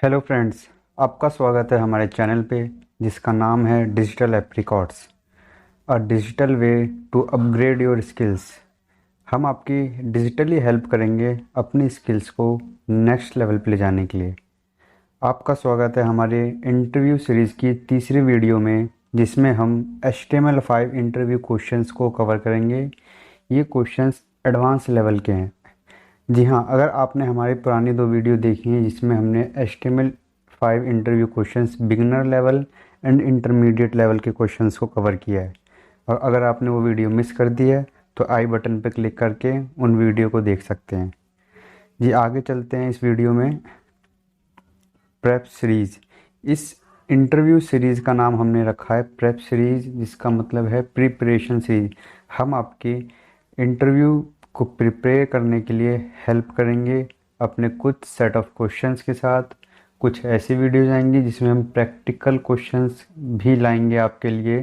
Hello friends, आपका स्वागत है हमारे चैनल पे जिसका नाम है डिजिटल एप्रिकॉर्ड्स, a digital way to upgrade your skills. हम आपकी डिजिटली हेल्प करेंगे अपनी स्किल्स को नेक्स्ट लेवल पे ले जाने के लिए। आपका स्वागत है हमारे इंटरव्यू सीरीज़ की तीसरी वीडियो में, जिसमें हम HTML5 इंटरव्यू क्वेश्चंस को कवर करेंगे। ये क्वेश्चंस एडवांस लेवल के हैं। जी हाँ, अगर आपने हमारी पुरानी दो वीडियो देखी हैं जिसमें हमने HTML5 interview questions beginner level and intermediate level के क्वेश्चंस को कवर किया है, और अगर आपने वो वीडियो मिस कर दी है तो आई बटन पर क्लिक करके उन वीडियो को देख सकते हैं। जी, आगे चलते हैं इस वीडियो में। प्रेप सीरीज़, इस इंटरव्यू सीरीज़ का नाम हमने रखा है प्रेप सीरीज़, जिसका मतलब है प्रिपरेशन सीरीज़। हम आपके इंटरव्यू को प्रिपेयर करने के लिए हेल्प करेंगे अपने कुछ सेट ऑफ क्वेश्चंस के साथ। कुछ ऐसी वीडियोज़ आएंगी जिसमें हम प्रैक्टिकल क्वेश्चंस भी लाएंगे आपके लिए,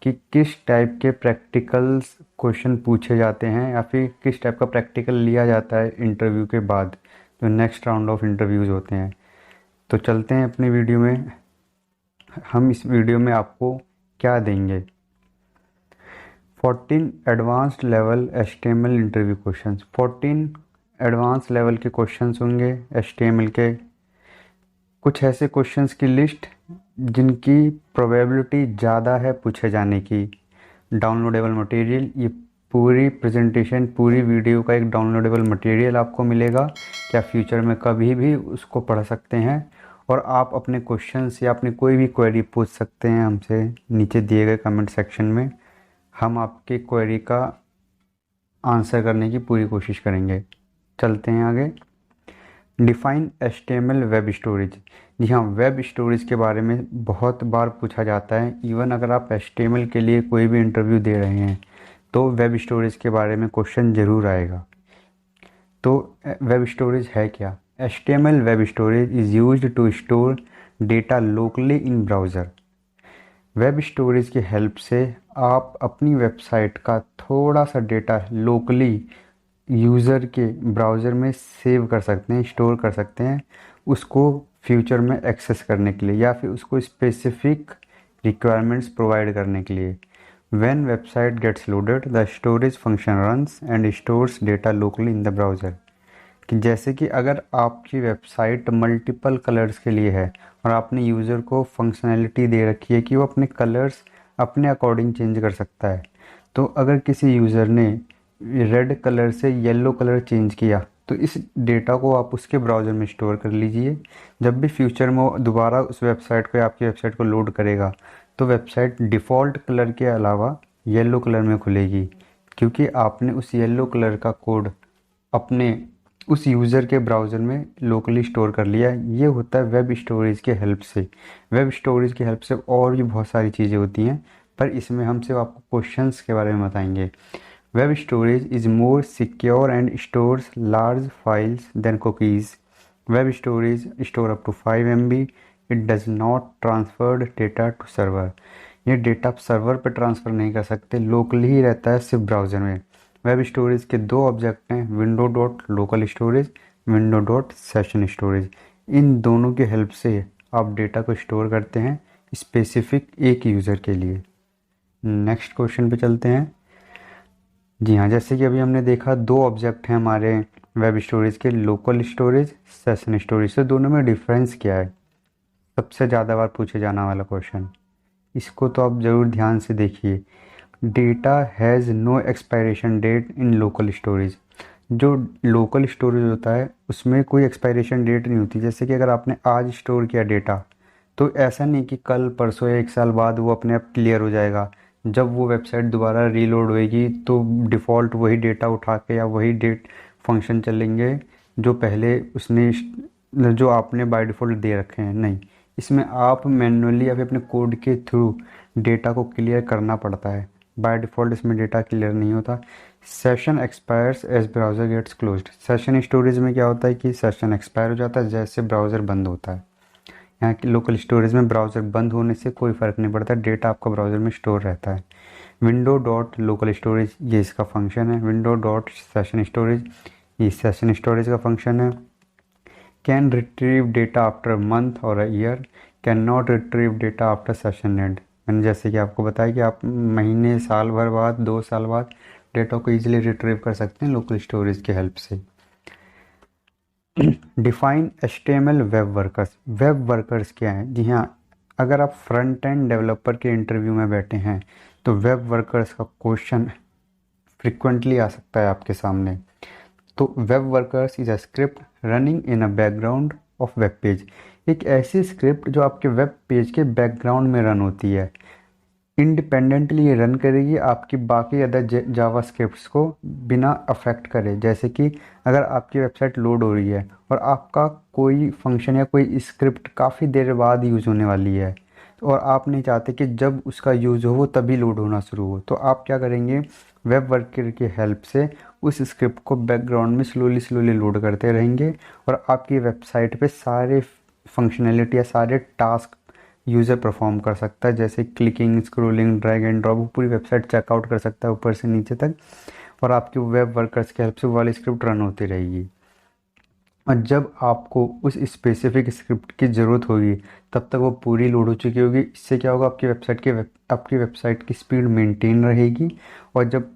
कि किस टाइप के प्रैक्टिकल्स क्वेश्चन पूछे जाते हैं या फिर किस टाइप का प्रैक्टिकल लिया जाता है इंटरव्यू के बाद, जो नेक्स्ट राउंड ऑफ इंटरव्यूज़ होते हैं। तो चलते हैं अपनी वीडियो में। हम इस वीडियो में आपको क्या देंगे? 14 advanced level HTML interview questions. 14 advance level के क्वेश्चंस होंगे HTML के। कुछ ऐसे क्वेश्चंस की लिस्ट जिनकी प्रोबेबिलिटी ज़्यादा है पूछे जाने की। डाउनलोडेबल मटेरियल, ये पूरी प्रेजेंटेशन, पूरी वीडियो का एक डाउनलोडेबल मटेरियल आपको मिलेगा, क्या फ्यूचर में कभी भी उसको पढ़ सकते हैं, और आप अपने क्वेश्चंस या अपनी कोई भी क्वेरी पूछ सकते हैं हमसे नीचे दिए गए कमेंट सेक्शन में। हम आपके क्वेरी का आंसर करने की पूरी कोशिश करेंगे। चलते हैं आगे। Define HTML web storage. जी हाँ, वेब स्टोरेज के बारे में बहुत बार पूछा जाता है। इवन अगर आप HTML के लिए कोई भी इंटरव्यू दे रहे हैं तो वेब स्टोरेज के बारे में क्वेश्चन ज़रूर आएगा। तो वेब स्टोरेज है क्या? HTML web storage is used to store data locally in browser. Web storage की हेल्प से आप अपनी वेबसाइट का थोड़ा सा डेटा लोकली यूज़र के ब्राउज़र में सेव कर सकते हैं, स्टोर कर सकते हैं, उसको फ्यूचर में एक्सेस करने के लिए या फिर उसको स्पेसिफिक रिक्वायरमेंट्स प्रोवाइड करने के लिए। When website gets loaded, the storage function runs and stores data locally in the browser. कि जैसे कि अगर आपकी वेबसाइट मल्टीपल कलर्स के लिए है और आपने यूज़र को फंक्शनैलिटी दे रखी है कि वो अपने कलर्स अपने अकॉर्डिंग चेंज कर सकता है, तो अगर किसी यूज़र ने रेड कलर से येलो कलर चेंज किया तो इस डेटा को आप उसके ब्राउज़र में स्टोर कर लीजिए। जब भी फ्यूचर में वो दोबारा उस वेबसाइट को या आपकी वेबसाइट को लोड करेगा तो वेबसाइट डिफ़ॉल्ट कलर के अलावा येलो कलर में खुलेगी, क्योंकि आपने उस येलो कलर का कोड अपने उस यूज़र के ब्राउज़र में लोकली स्टोर कर लिया। ये होता है वेब स्टोरेज के हेल्प से। वेब स्टोरेज की हेल्प से और भी बहुत सारी चीज़ें होती हैं, पर इसमें हम सिर्फ आपको क्वेश्चंस के बारे में बताएंगे। Web storage is more secure and stores large files than cookies. Web storage store up to 5 MB। It does not transferred data to server. ये डेटा आप सर्वर पर ट्रांसफ़र नहीं कर सकते, लोकली ही रहता है सिर्फ ब्राउज़र में। वेब स्टोरेज के दो ऑब्जेक्ट हैं, window dot local storage, window dot session storage. इन दोनों की हेल्प से आप डेटा को स्टोर करते हैं स्पेसिफिक एक यूज़र के लिए। नेक्स्ट क्वेश्चन पे चलते हैं। जी हाँ, जैसे कि अभी हमने देखा दो ऑब्जेक्ट हैं हमारे वेब स्टोरेज के, लोकल स्टोरेज, सेशन स्टोरेज। तो दोनों में डिफरेंस क्या है? सबसे ज़्यादा बार पूछे जाने वाला क्वेश्चन, इसको तो आप ज़रूर ध्यान से देखिए। Data has no expiration date in local storage. जो लोकल स्टोरेज होता है उसमें कोई एक्सपायरेशन डेट नहीं होती। जैसे कि अगर आपने आज स्टोर किया डेटा, तो ऐसा नहीं कि कल परसों या एक साल बाद वो अपने आप क्लियर हो जाएगा। जब वो वेबसाइट दोबारा रीलोड होएगी तो डिफ़ॉल्ट वही डेटा उठा के या वही डेट फंक्शन चलेंगे जो पहले उसने, जो आपने बाय डिफ़ॉल्ट दे रखे हैं। नहीं, इसमें आप मैन्युअली या फिर अपने कोड के थ्रू डेटा को क्लियर करना पड़ता है। बाय डिफ़ॉल्ट इसमें डेटा क्लियर नहीं होता। Session expires as browser gets closed. Session storage में क्या होता है कि सेशन एक्सपायर हो जाता है जैसे ब्राउज़र बंद होता है। यहाँ की लोकल स्टोरेज में ब्राउज़र बंद होने से कोई फ़र्क नहीं पड़ता, डेटा आपका ब्राउज़र में स्टोर रहता है। विंडो डॉट लोकल स्टोरेज, ये इसका फंक्शन है। विंडो डॉट सेशन स्टोरेज, ये सेशन स्टोरेज का फंक्शन है। Can retrieve data after month और a year, can not retrieve data after session end. मैंने जैसे कि आपको बताया कि आप महीने, साल भर बाद, 2 साल बाद डेटा को ईजिली रिट्रीव कर सकते हैं लोकल स्टोरेज की हेल्प से। Define HTML web workers. Web workers क्या है? जी हाँ, अगर आप फ्रंट एंड डेवलपर के इंटरव्यू में बैठे हैं तो वेब वर्कर्स का क्वेश्चन फ्रिक्वेंटली आ सकता है आपके सामने। तो web workers is a script running in a background of web page. एक ऐसी स्क्रिप्ट जो आपके वेब पेज के बैकग्राउंड में रन होती है, इंडिपेंडेंटली ये रन करेगी आपकी बाकी अदर जावा स्क्रिप्ट्स को बिना अफेक्ट करे। जैसे कि अगर आपकी वेबसाइट लोड हो रही है और आपका कोई फंक्शन या कोई स्क्रिप्ट काफ़ी देर बाद यूज़ होने वाली है और आप नहीं चाहते कि जब उसका यूज़ हो वो तभी लोड होना शुरू हो, तो आप क्या करेंगे, वेब वर्कर की हेल्प से उस स्क्रिप्ट को बैकग्राउंड में स्लोली स्लोली लोड करते रहेंगे और आपकी वेबसाइट पे सारे फंक्शनैलिटी या सारे टास्क यूज़र परफॉर्म कर सकता है। जैसे clicking, scrolling, drag and drop, पूरी वेबसाइट चेकआउट कर सकता है ऊपर से नीचे तक, और आपकी वेब वर्कर्स की हेल्प से वो वाली स्क्रिप्ट रन होती रहेगी। और जब आपको उस स्पेसिफिक स्क्रिप्ट की ज़रूरत होगी तब तक वो पूरी लोड हो चुकी होगी। इससे क्या होगा, आपकी वेबसाइट की स्पीड मेंटेन रहेगी। और जब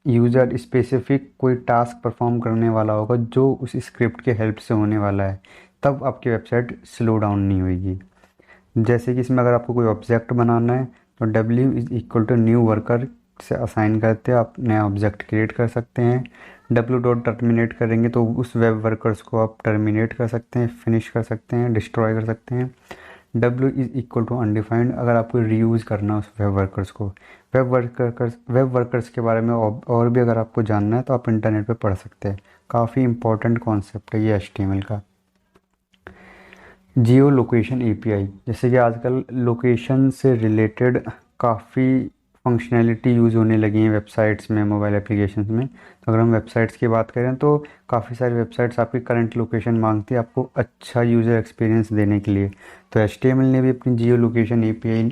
यूज़र स्पेसिफिक कोई टास्क परफॉर्म करने वाला होगा जो उस स्क्रिप्ट के हेल्प से होने वाला है, तब आपकी वेबसाइट स्लो डाउन नहीं होगी। जैसे कि इसमें अगर आपको कोई ऑब्जेक्ट बनाना है तो W=न्यू वर्कर से असाइन करते हैं आप नया ऑब्जेक्ट क्रिएट कर सकते हैं। W.टर्मिनेट करेंगे तो उस वेब वर्कर्स को आप टर्मिनेट कर सकते हैं, फिनिश कर सकते हैं, डिस्ट्रॉय कर सकते हैं। W=अनडिफाइंड, अगर आपको रीयूज़ करना है उस वेब वर्कर्स को। वेब वर्कर्स के बारे में और भी अगर आपको जानना है तो आप इंटरनेट पे पढ़ सकते हैं। काफ़ी इंपॉर्टेंट कॉन्सेप्ट है ये HTML का। जियो लोकेशन API, जैसे कि आजकल लोकेशन से रिलेटेड काफ़ी फंक्शनैलिटी यूज़ होने लगी हैं वेबसाइट्स में, मोबाइल एप्लीकेशंस में। तो अगर हम वेबसाइट्स की बात करें तो काफ़ी सारी वेबसाइट्स आपकी करंट लोकेशन मांगती है आपको अच्छा यूज़र एक्सपीरियंस देने के लिए। तो HTML ने भी अपनी जियो लोकेशन API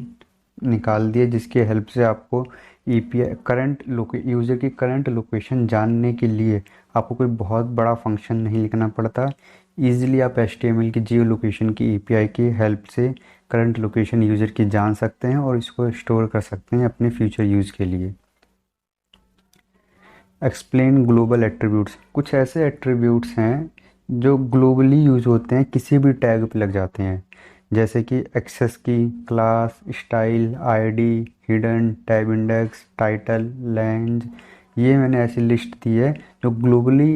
निकाल दी है, जिसकी हेल्प से आपको यूज़र की करंट लोकेशन जानने के लिए आपको कोई बहुत बड़ा फंक्शन नहीं लिखना पड़ता। ईजिली आप HTML की जियो लोकेशन की API की हेल्प से करंट लोकेशन यूज़र की जान सकते हैं और इसको स्टोर कर सकते हैं अपने फ्यूचर यूज़ के लिए। एक्सप्लेन ग्लोबल एट्रीब्यूट्स, कुछ ऐसे एट्रीब्यूट्स हैं जो ग्लोबली यूज़ होते हैं, किसी भी टैग पे लग जाते हैं। जैसे कि एक्सेस की, class, style, ID, hidden, tab index, title, range, ये मैंने ऐसी लिस्ट दी है जो ग्लोबली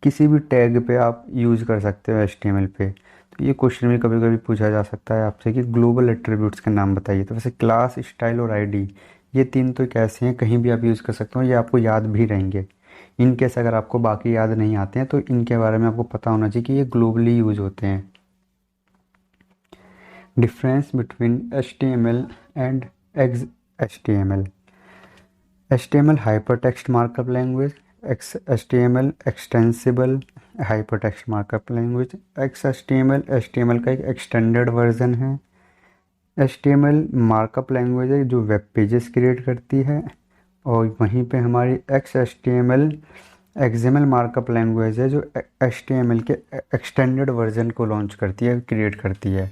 किसी भी टैग पे आप यूज़ कर सकते हो HTML पे। तो ये क्वेश्चन भी कभी कभी पूछा जा सकता है आपसे कि ग्लोबल एट्रीब्यूट्स के नाम बताइए। तो वैसे क्लास, स्टाइल और आईडी, ये तीन तो एक ऐसे हैं कहीं भी आप यूज़ कर सकते हो, ये आपको याद भी रहेंगे। इन केस अगर आपको बाकी याद नहीं आते हैं तो इनके बारे में आपको पता होना चाहिए कि ये ग्लोबली यूज़ होते हैं। Difference between HTML and XHTML। HTML hypertext markup language, HTML extensible hypertext markup language. HTML का एक एक्सटेंडेड वर्जन है। HTML मार्कअप लैंग्वेज है जो वेब पेजेस क्रिएट करती है, और वहीं पे हमारी XML मार्कअप लैंग्वेज है जो HTML के एक्सटेंडेड वर्जन को लॉन्च करती है, क्रिएट करती है।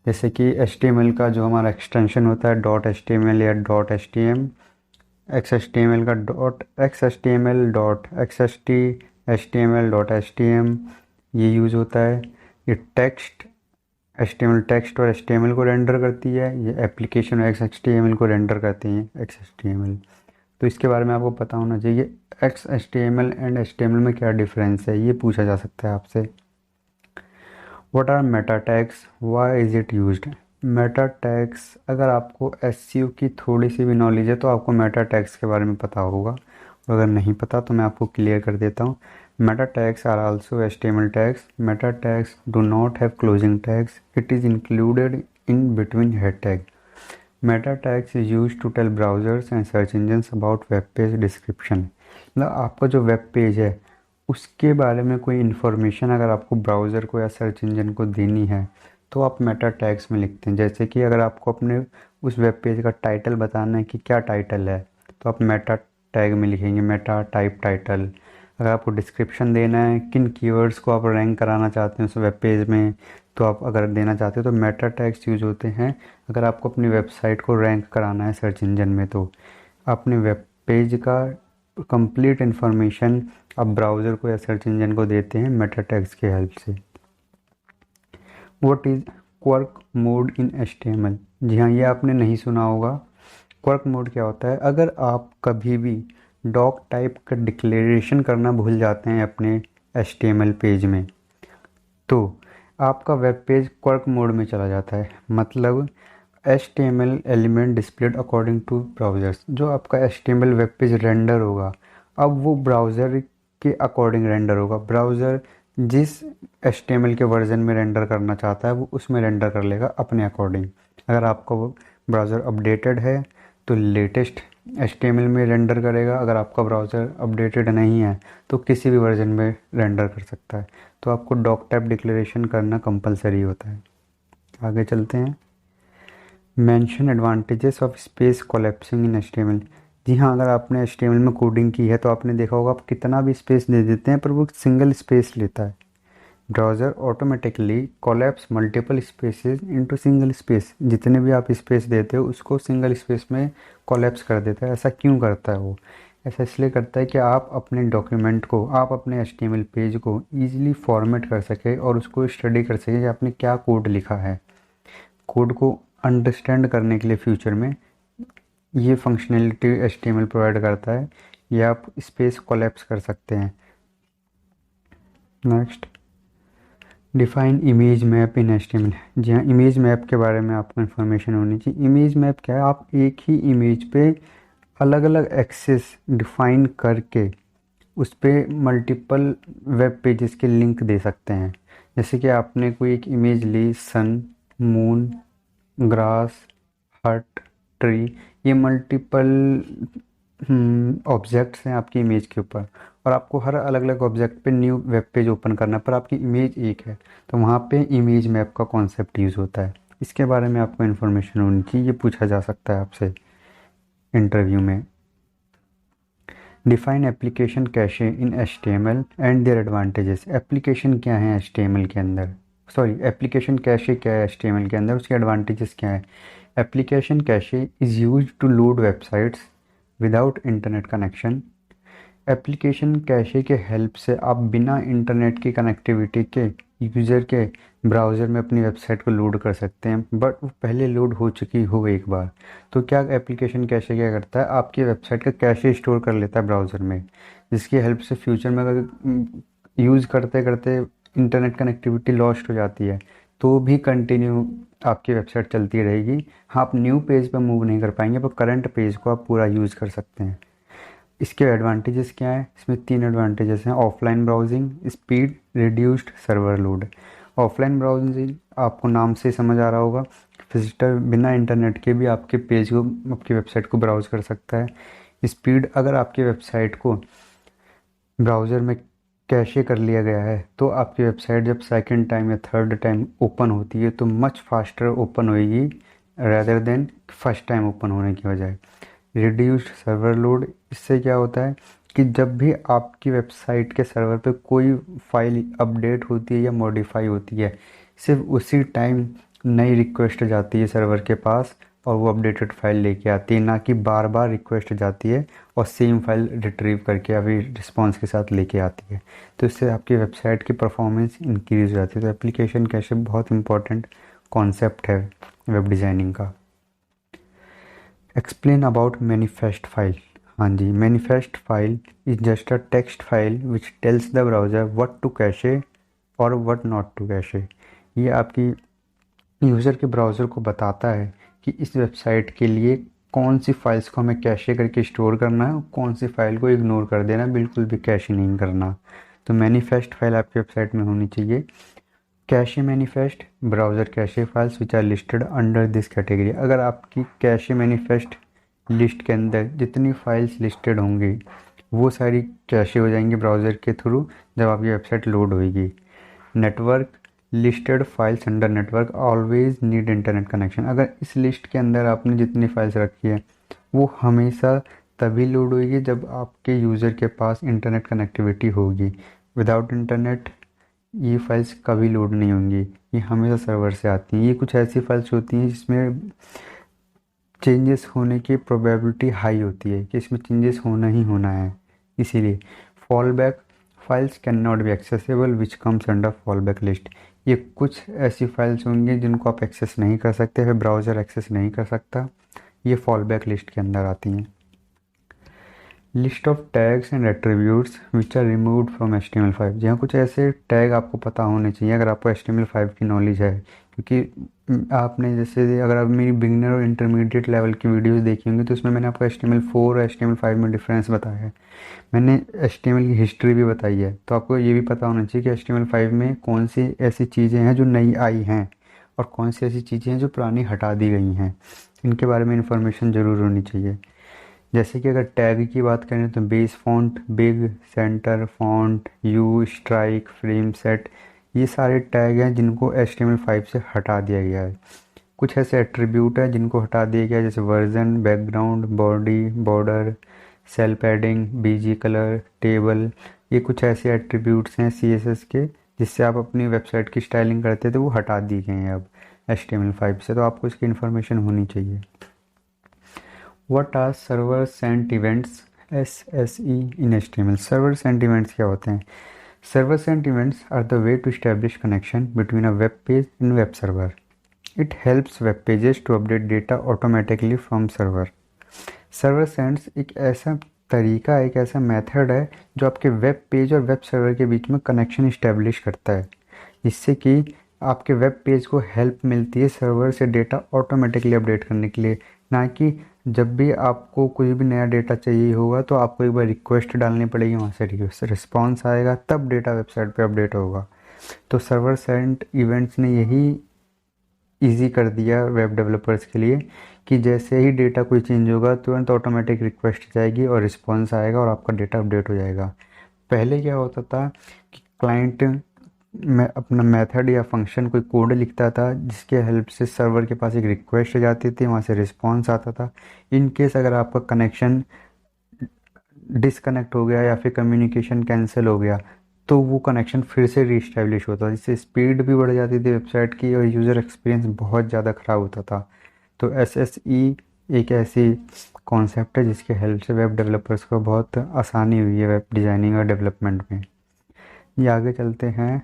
जैसे कि HTML का जो हमारा एक्सटेंशन होता है .html या .htm, XHTML का XHTML .xht, HTML .htm ये यूज़ होता है। ये HTML टेक्स्ट और HTML को रेंडर करती है, ये एप्लीकेशन XHTML को रेंडर करती हैं XHTML। तो इसके बारे में आपको पता होना चाहिए XHTML एंड HTML में क्या डिफरेंस है, ये पूछा जा सकता है आपसे। What are meta tags, why is it used. Meta tags, अगर आपको SEO की थोड़ी सी भी नॉलेज है तो आपको मेटा टैग्स के बारे में पता होगा, और अगर नहीं पता तो मैं आपको क्लियर कर देता हूँ। Meta tags are also HTML tags. Meta tags do not have closing tags, it is included in between head tag. Meta tags is use to tell browsers and search engines about web page description. मतलब आपका जो web page है उसके बारे में कोई information अगर आपको ब्राउज़र को या सर्च इंजन को देनी है तो आप मेटा टैग्स में लिखते हैं। जैसे कि अगर आपको अपने उस वेब पेज का टाइटल बताना है कि क्या टाइटल है, तो आप मेटा टैग में लिखेंगे मेटा टाइप टाइटल। अगर आपको डिस्क्रिप्शन देना है, किन कीवर्ड्स को आप रैंक कराना चाहते हैं उस वेब पेज में, तो आप अगर देना चाहते हो तो मेटा टैग्स यूज होते हैं। अगर आपको अपनी वेबसाइट को रैंक कराना है सर्च इंजन में, तो अपने वेब पेज का कंप्लीट इन्फॉर्मेशन आप ब्राउज़र को या सर्च इंजन को देते हैं मेटा टैग्स की हेल्प से। What is quirk mode in HTML? जी हाँ, ये आपने नहीं सुना होगा। क्वर्क मोड क्या होता है? अगर आप कभी भी डॉक टाइप का डिक्लेरेशन करना भूल जाते हैं अपने HTML पेज में, तो आपका वेब पेज क्वर्क मोड में चला जाता है। मतलब HTML element displayed according to browsers, जो आपका HTML वेब पेज रेंडर होगा, अब वो ब्राउज़र के अकॉर्डिंग रेंडर होगा। ब्राउज़र जिस HTML के वर्जन में रेंडर करना चाहता है वो उसमें रेंडर कर लेगा अपने अकॉर्डिंग। अगर आपका वो ब्राउज़र अपडेटेड है तो लेटेस्ट HTML में रेंडर करेगा। अगर आपका ब्राउज़र अपडेटेड नहीं है तो किसी भी वर्जन में रेंडर कर सकता है। तो आपको डॉक टाइप डिक्लेरेशन करना कंपलसरी होता है। आगे चलते हैं। Mention advantages of space collapsing in HTML। जी हाँ, अगर आपने HTML में कोडिंग की है तो आपने देखा होगा आप कितना भी स्पेस दे देते हैं पर वो सिंगल स्पेस लेता है। Browser automatically collapse multiple spaces into single space. जितने भी आप स्पेस देते हो उसको सिंगल स्पेस में कोलैप्स कर देता है। ऐसा क्यों करता है वो? ऐसा इसलिए करता है कि आप अपने डॉक्यूमेंट को, आप अपने HTML पेज को ईजिली फॉर्मेट कर सके और उसको स्टडी कर सके कि आपने क्या कोड लिखा है। कोड को अंडरस्टैंड करने के लिए फ्यूचर में ये फंक्शनैलिटी HTML प्रोवाइड करता है। ये आप स्पेस कोलैप्स कर सकते हैं। नेक्स्ट, डिफाइन इमेज मैप इन HTML। जी हाँ, इमेज मैप के बारे में आपको इन्फॉर्मेशन होनी चाहिए। इमेज मैप क्या है? आप एक ही इमेज पे अलग अलग एक्सेस डिफाइन करके उस पर मल्टीपल वेब पेजेस के लिंक दे सकते हैं। जैसे कि आपने कोई एक इमेज ली, सन, मून, ग्रास, हट, ट्री, ये मल्टीपल ऑब्जेक्ट्स हैं आपकी इमेज के ऊपर, और आपको हर अलग अलग ऑब्जेक्ट पे न्यू वेब पेज ओपन करना है, पर आपकी इमेज एक है, तो वहाँ पे इमेज मैप का कॉन्सेप्ट यूज़ होता है। इसके बारे में आपको इन्फॉर्मेशन होनी चाहिए, ये पूछा जा सकता है आपसे इंटरव्यू में। Define application cache in HTML and their advantages. Application क्या है HTML के अंदर, सॉरी एप्लीकेशन कैशे क्या है HTML के अंदर, उसके एडवांटेजेस क्या है। Application cache is used to load websites without internet connection. Application cache के हेल्प से आप बिना इंटरनेट की कनेक्टिविटी के यूज़र के ब्राउज़र में अपनी वेबसाइट को लोड कर सकते हैं, बट वो पहले लोड हो चुकी हो एक बार। तो क्या एप्लीकेशन कैशे क्या करता है? आपकी वेबसाइट का कैशे स्टोर कर लेता है ब्राउज़र में, जिसकी हेल्प से फ्यूचर में अगर यूज़ करते करते इंटरनेट कनेक्टिविटी लॉस्ट हो जाती है तो भी कंटिन्यू आपकी वेबसाइट चलती रहेगी। हाँ, आप न्यू पेज पर मूव नहीं कर पाएंगे पर करंट पेज को आप पूरा यूज़ कर सकते हैं। इसके एडवांटेजेस क्या है? इसमें 3 एडवांटेजेस हैं। Offline browsing, speed, reduced server load. Offline browsing आपको नाम से समझ आ रहा होगा, विजिटर बिना इंटरनेट के भी आपके पेज को, आपकी वेबसाइट को ब्राउज़ कर सकता है। स्पीड, अगर आपकी वेबसाइट को ब्राउज़र में कैशे कर लिया गया है तो आपकी वेबसाइट जब सेकंड टाइम या थर्ड टाइम ओपन होती है तो मच फास्टर ओपन होएगी rather than first time open होने की बजाय। रिड्यूस्ड सर्वर लोड, इससे क्या होता है कि जब भी आपकी वेबसाइट के सर्वर पे कोई फाइल अपडेट होती है या मॉडिफाई होती है, सिर्फ उसी टाइम नई रिक्वेस्ट जाती है सर्वर के पास और वो अपडेटेड फाइल लेके आती है, ना कि बार बार रिक्वेस्ट जाती है और सेम फाइल रिट्रीव करके अभी रिस्पॉन्स के साथ लेके आती है। तो इससे आपकी वेबसाइट की परफॉर्मेंस इंक्रीज हो जाती है। तो एप्लीकेशन कैशे बहुत इंपॉर्टेंट कॉन्सेप्ट है वेब डिज़ाइनिंग का। Explain about manifest file. हाँ जी, manifest file is just a text file which tells the browser what to cache और व्हाट नॉट टू कैशे। ये आपकी यूज़र के ब्राउज़र को बताता है कि इस वेबसाइट के लिए कौन सी फाइल्स को हमें कैशे करके स्टोर करना है और कौन सी फाइल को इग्नोर कर देना, बिल्कुल भी कैशे नहीं करना। तो मैनिफेस्ट फाइल आपकी वेबसाइट में होनी चाहिए। Cache manifest, browser cache files which are listed under this category. अगर आपकी कैशे मैनिफेस्ट लिस्ट के अंदर जितनी फाइल्स लिस्टेड होंगी वो सारी कैशे हो जाएंगी ब्राउज़र के थ्रू जब आपकी वेबसाइट लोड होगी। Network, listed files under network always need internet connection. अगर इस लिस्ट के अंदर आपने जितनी फाइल्स रखी है वो हमेशा तभी लोड होगी जब आपके यूज़र के पास इंटरनेट कनेक्टिविटी होगी। विदाउट इंटरनेट ये फाइल्स कभी लोड नहीं होंगी, ये हमेशा सर्वर से आती हैं। ये कुछ ऐसी फाइल्स होती हैं जिसमें चेंजेस होने की प्रोबेबिलिटी हाई होती है कि इसमें चेंजेस होना ही होना है। इसीलिए fall back files can not be accessible which comes under fall back list. ये कुछ ऐसी फाइल्स होंगी जिनको आप एक्सेस नहीं कर सकते, फिर ब्राउज़र एक्सेस नहीं कर सकता, ये फॉल बैक लिस्ट के अंदर आती हैं। List of tags and attributes which are removed from HTML5। जहाँ कुछ ऐसे टैग आपको पता होने चाहिए अगर आपको HTML5 की नॉलेज है, क्योंकि आपने जैसे अगर आप मेरी बिगिनर और इंटरमीडिएट लेवल की वीडियोस देखी होंगी तो उसमें मैंने आपको HTML4 और HTML5 में डिफरेंस बताया है। मैंने HTML की हिस्ट्री भी बताई है, तो आपको ये भी पता होना चाहिए कि HTML5 में कौन सी ऐसी चीज़ें हैं जो नई आई हैं और कौन सी ऐसी चीज़ें हैं जो पुरानी हटा दी गई हैं। इनके बारे में इंफॉर्मेशन ज़रूर होनी चाहिए। जैसे कि अगर टैग की बात करें तो base font, big, centre, font, you, strike, frame set, ये सारे टैग हैं जिनको HTML5 से हटा दिया गया है। कुछ ऐसे एट्रीब्यूट हैं जिनको हटा दिया गया है, जैसे version, background, body, border, cell padding, BG colour, table. ये कुछ ऐसे एट्रीब्यूट्स हैं CSS के जिससे आप अपनी वेबसाइट की स्टाइलिंग करते थे, वो हटा दिए गए हैं अब HTML5 से, तो आपको इसकी इन्फॉर्मेशन होनी चाहिए। What are server sent events SSE in HTML? Server sent events क्या होते हैं? Server sent events are the way to establish connection between a web page and web server. It helps web pages to update data automatically from server. Server sends एक ऐसा तरीका है, एक ऐसा method है जो आपके वेब पेज और वेब सर्वर के बीच में कनेक्शन इस्टेब्लिश करता है, जिससे कि आपके वेब पेज को हेल्प मिलती है सर्वर से डेटा ऑटोमेटिकली अपडेट करने के लिए। ना कि जब भी आपको कोई भी नया डेटा चाहिए होगा तो आपको एक बार रिक्वेस्ट डालनी पड़ेगी, वहाँ से रिस्पॉन्स आएगा, तब डेटा वेबसाइट पे अपडेट होगा। तो सर्वर सेंट इवेंट्स ने यही इजी कर दिया वेब डेवलपर्स के लिए कि जैसे ही डेटा कोई चेंज होगा तुरंत ऑटोमेटिक रिक्वेस्ट जाएगी और रिस्पॉन्स आएगा और आपका डेटा अपडेट हो जाएगा। पहले क्या होता था कि क्लाइंट में अपना मेथड या फंक्शन कोई कोड लिखता था जिसके हेल्प से सर्वर के पास एक रिक्वेस्ट जाती थी, वहाँ से रिस्पॉन्स आता था। इन केस अगर आपका कनेक्शन डिसकनेक्ट हो गया या फिर कम्युनिकेशन कैंसिल हो गया तो वो कनेक्शन फिर से रीस्टैब्लिश होता था, जिससे स्पीड भी बढ़ जाती थी वेबसाइट की और यूज़र एक्सपीरियंस बहुत ज़्यादा ख़राब होता था। तो SSE एक ऐसी कॉन्सेप्ट है जिसके हेल्प से वेब डेवलपर्स को बहुत आसानी हुई है वेब डिज़ाइनिंग और डेवलपमेंट में। ये आगे चलते हैं।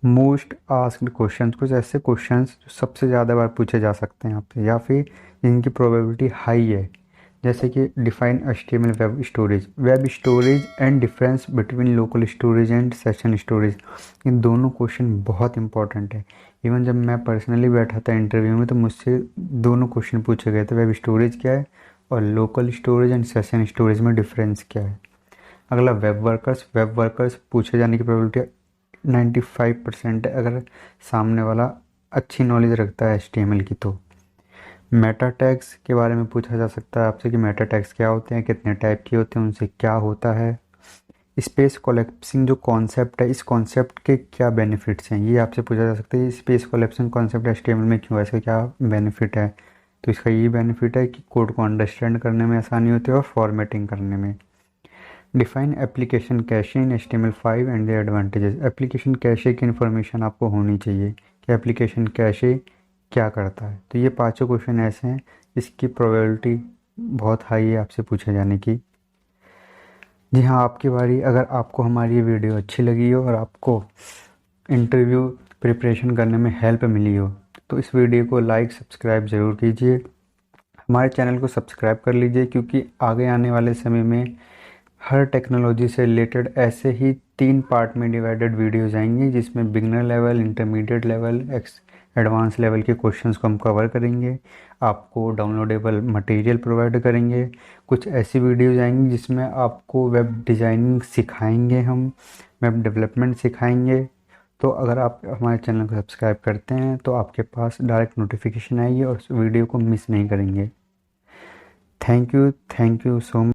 मोस्ट आस्क्ड क्वेश्चंस, कुछ ऐसे क्वेश्चंस जो सबसे ज़्यादा बार पूछे जा सकते हैं आपसे या फिर जिनकी प्रोबेबिलिटी हाई है, जैसे कि define HTML web storage and difference between local storage and session storage. इन दोनों क्वेश्चन बहुत इंपॉर्टेंट है। इवन जब मैं पर्सनली बैठा था इंटरव्यू में तो मुझसे दोनों क्वेश्चन पूछे गए थे, वेब स्टोरेज क्या है और local storage and session storage में डिफरेंस क्या है। अगला वेब वर्कर्स पूछे जाने की प्रोबेबिलिटी 95% है अगर सामने वाला अच्छी नॉलेज रखता है HTML की। तो मेटा टैग्स के बारे में पूछा जा सकता है आपसे कि मेटा टैग्स क्या होते हैं, कितने टाइप के होते हैं, उनसे क्या होता है। स्पेस कोलेप्सिंग जो कॉन्सेप्ट है, इस कॉन्सेप्ट के क्या बेनिफिट्स हैं, ये आपसे पूछा जा सकता है। स्पेस कोलेप्सिंग कॉन्सेप्ट HTML में क्यों है, इसका क्या बेनिफिट है। तो इसका ये बेनिफिट है कि कोड को अंडरस्टैंड करने में आसानी होती है और फॉर्मेटिंग करने में। Define application cache in HTML5 and the advantages. Application cache की इन्फॉर्मेशन आपको होनी चाहिए कि एप्लीकेशन कैशे क्या करता है। तो ये पांचों क्वेश्चन ऐसे हैं इसकी प्रोबेबिलिटी बहुत हाई है आपसे पूछे जाने की। जी हाँ, आपकी बारी। अगर आपको हमारी ये वीडियो अच्छी लगी हो और आपको इंटरव्यू प्रिपरेशन करने में हेल्प मिली हो तो इस वीडियो को लाइक सब्सक्राइब ज़रूर कीजिए। हमारे चैनल को सब्सक्राइब कर लीजिए क्योंकि आगे आने वाले समय में हर टेक्नोलॉजी से रिलेटेड ऐसे ही 3 पार्ट में डिवाइडेड वीडियोज़ आएंगी जिसमें beginner level, intermediate level, advance level के क्वेश्चंस को हम कवर करेंगे। आपको डाउनलोडेबल मटेरियल प्रोवाइड करेंगे। कुछ ऐसी वीडियोज़ आएंगी जिसमें आपको वेब डिज़ाइनिंग सिखाएंगे, हम वेब डेवलपमेंट सिखाएंगे। तो अगर आप हमारे चैनल को सब्सक्राइब करते हैं तो आपके पास डायरेक्ट नोटिफिकेशन आएगी और उस वीडियो को मिस नहीं करेंगे। Thank you so much.